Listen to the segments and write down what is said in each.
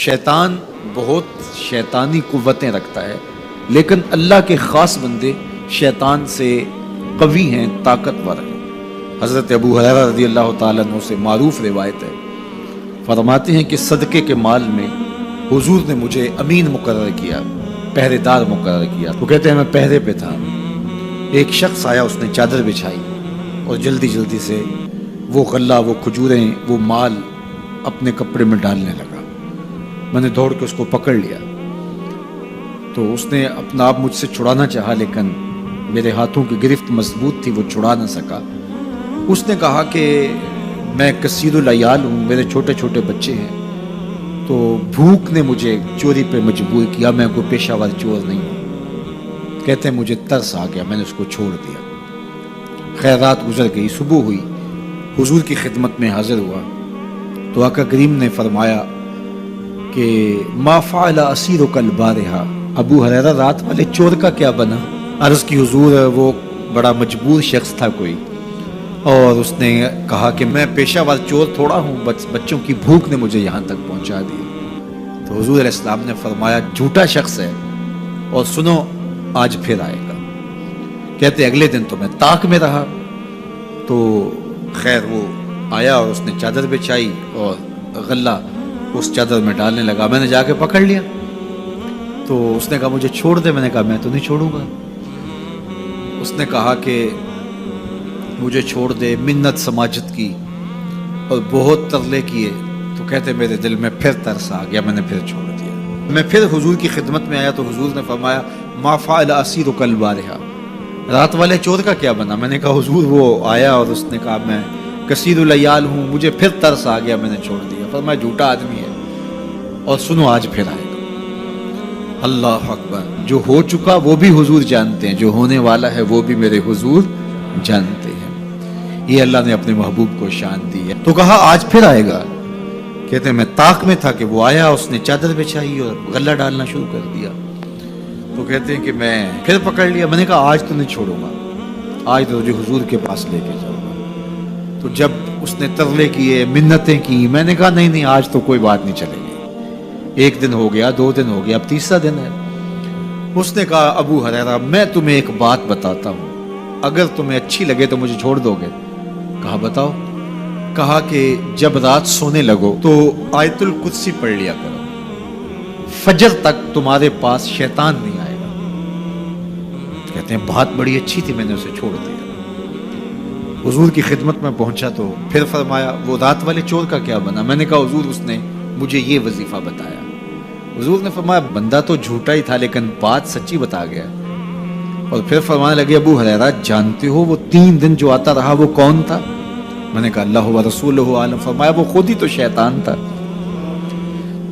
شیطان بہت شیطانی قوتیں رکھتا ہے، لیکن اللہ کے خاص بندے شیطان سے قوی ہیں، طاقتور ہیں۔ حضرت ابو ہریرہ رضی اللہ تعالیٰ عنہ سے معروف روایت ہے، فرماتے ہیں کہ صدقے کے مال میں حضور نے مجھے امین مقرر کیا، پہرے دار مقرر کیا۔ تو کہتے ہیں میں پہرے پہ تھا، ایک شخص آیا، اس نے چادر بچھائی اور جلدی جلدی سے وہ غلہ، وہ کھجوریں، وہ مال اپنے کپڑے میں ڈالنے لگا۔ میں نے دوڑ کے اس کو پکڑ لیا، تو اس نے اپنا آپ مجھ سے چھڑانا چاہا، لیکن میرے ہاتھوں کی گرفت مضبوط تھی، وہ چھڑا نہ سکا۔ اس نے کہا کہ میں کثیر العیال ہوں، میرے چھوٹے چھوٹے بچے ہیں، تو بھوک نے مجھے چوری پہ مجبور کیا، میں کوئی پیشہ ور چور نہیں ہوں۔ کہتے ہیں مجھے ترس آ گیا، میں نے اس کو چھوڑ دیا۔ خیر رات گزر گئی، صبح ہوئی، حضور کی خدمت میں حاضر ہوا تو آقا کریم نے فرمایا کہ ما فعل اسیرک البارحہ، ابو ہریرہ رات والے چور کا کیا بنا؟ عرض کی حضور وہ بڑا مجبور شخص تھا کوئی، اور اس نے کہا کہ میں پیشہ ور چور تھوڑا ہوں، بچوں کی بھوک نے مجھے یہاں تک پہنچا دیا۔ تو حضور علیہ السلام نے فرمایا جھوٹا شخص ہے، اور سنو آج پھر آئے گا۔ کہتے اگلے دن تو میں طاق میں رہا، تو خیر وہ آیا اور اس نے چادر بچھائی اور غلہ اس چادر میں ڈالنے لگا۔ میں نے جا کے پکڑ لیا، تو اس نے کہا مجھے چھوڑ دے۔ میں نے کہا میں تو نہیں چھوڑوں گا۔ اس نے کہا کہ مجھے چھوڑ دے، منت سماجت کی اور بہت ترلے کیے۔ تو کہتے میرے دل میں پھر ترس آ گیا، میں نے پھر چھوڑ دیا۔ میں پھر حضور کی خدمت میں آیا تو حضور نے فرمایا ما فعل اسیرک البارحہ، رات والے چور کا کیا بنا؟ میں نے کہا حضور وہ آیا اور اس نے کہا میں کثیر العیال ہوں، مجھے پھر ترس آ گیا، میں نے چھوڑ دیا۔ فرمایا جھوٹا آدمی ہے، اور سنو آج پھر آئے گا۔ اللہ اکبر! جو ہو چکا وہ بھی حضور جانتے ہیں، جو ہونے والا ہے وہ بھی میرے حضور جانتے ہیں۔ یہ اللہ نے اپنے محبوب کو شان دی ہے۔ تو کہا آج پھر آئے گا۔ کہتے ہیں میں طاق میں تھا کہ وہ آیا، اس نے چادر بچھائی اور غلہ ڈالنا شروع کر دیا۔ تو کہتے ہیں کہ میں پھر پکڑ لیا۔ میں نے کہا آج تو نہیں چھوڑوں گا، آج تو تجھے حضور کے پاس لے کے جاؤں گا۔ تو جب اس نے ترلے کیے، منتیں کی، میں نے کہا نہیں نہیں آج تو کوئی بات نہیں چلے گی۔ ایک دن ہو گیا، 2 دن ہو گیا، اب تیسرا دن ہے۔ اس نے کہا ابو ہریرہ میں تمہیں ایک بات بتاتا ہوں، اگر تمہیں اچھی لگے تو مجھے چھوڑ دو گے؟ کہا بتاؤ۔ کہا کہ جب رات سونے لگو تو آیت الکرسی پڑھ لیا کرو، فجر تک تمہارے پاس شیطان نہیں آئے گا۔ کہتے ہیں بات بڑی اچھی تھی، میں نے اسے چھوڑ دیا۔ حضور کی خدمت میں پہنچا تو پھر فرمایا وہ رات والے چور کا کیا بنا؟ میں نے کہا حضور اس نے مجھے یہ وظیفہ بتایا۔ حضور نے فرمایا بندہ تو جھوٹا ہی تھا، لیکن بات سچی بتا گیا۔ اور پھر فرمانے لگے ابو ہریرہ جانتے ہو وہ 3 دن جو آتا رہا وہ کون تھا؟ میں نے کہا اللہ و رسولہ عالم۔ فرمایا وہ خود ہی تو شیطان تھا۔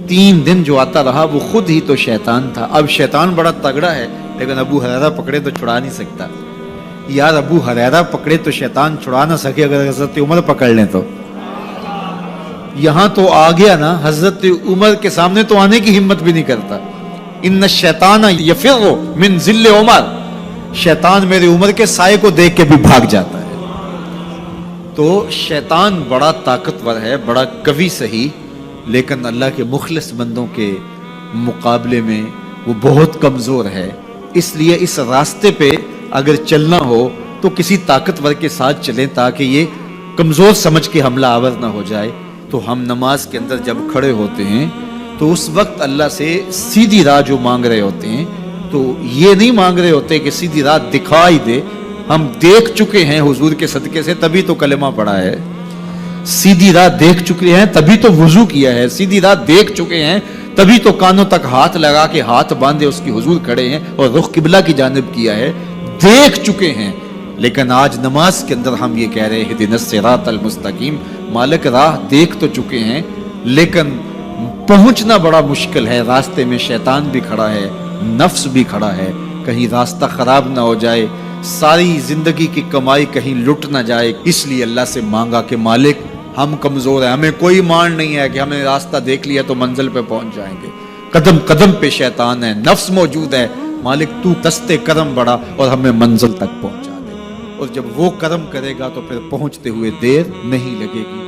3 دن جو آتا رہا وہ خود ہی تو شیطان تھا۔ اب شیطان بڑا تگڑا ہے، لیکن ابو ہریرہ پکڑے تو چھڑا نہیں سکتا۔ یار ابو ہریرہ پکڑے تو شیطان چھڑا نہ سکے، اگر حضرت عمر پکڑ لیں تو یہاں تو آ گیا نا، حضرت عمر کے سامنے تو آنے کی ہمت بھی نہیں کرتا۔ ان الشیطان یفر من ظل عمر، شیطان میرے عمر کے سائے کو دیکھ کے بھی بھاگ جاتا ہے۔ تو شیطان بڑا طاقتور ہے، بڑا قوی صحیح، لیکن اللہ کے مخلص بندوں کے مقابلے میں وہ بہت کمزور ہے۔ اس لیے اس راستے پہ اگر چلنا ہو تو کسی طاقتور کے ساتھ چلیں، تاکہ یہ کمزور سمجھ کے حملہ آور نہ ہو جائے۔ تو ہم نماز کے اندر جب کھڑے ہوتے ہیں تو اس وقت اللہ سے سیدھی راہ جو مانگ رہے ہوتے ہیں، تو یہ نہیں مانگ رہے ہوتے کہ سیدھی راہ دکھائی دے۔ ہم دیکھ چکے ہیں حضور کے صدقے سے، تبھی تو کلمہ پڑھا ہے۔ سیدھی راہ دیکھ چکے ہیں تبھی تو وضو کیا ہے۔ سیدھی راہ دیکھ چکے ہیں تبھی تو کانوں تک ہاتھ لگا کے ہاتھ باندھے اس کی حضور کھڑے ہیں اور رخ قبلہ کی جانب کیا ہے۔ دیکھ چکے ہیں، لیکن آج نماز کے اندر ہم یہ کہہ رہے ہیں اہدنا الصراط المستقیم، مالک راہ دیکھ تو چکے ہیں، لیکن پہنچنا بڑا مشکل ہے۔ راستے میں شیطان بھی کھڑا ہے، نفس بھی کھڑا ہے، کہیں راستہ خراب نہ ہو جائے، ساری زندگی کی کمائی کہیں لٹ نہ جائے۔ اس لیے اللہ سے مانگا کہ مالک ہم کمزور ہیں، ہمیں کوئی مان نہیں ہے کہ ہمیں راستہ دیکھ لیا تو منزل پہ پہنچ جائیں گے۔ قدم قدم پہ شیطان ہے، نفس موجود ہے، مالک تو دستے کرم بڑھا اور ہمیں منزل تک پہنچا دے۔ اور جب وہ کرم کرے گا تو پھر پہنچتے ہوئے دیر نہیں لگے گی۔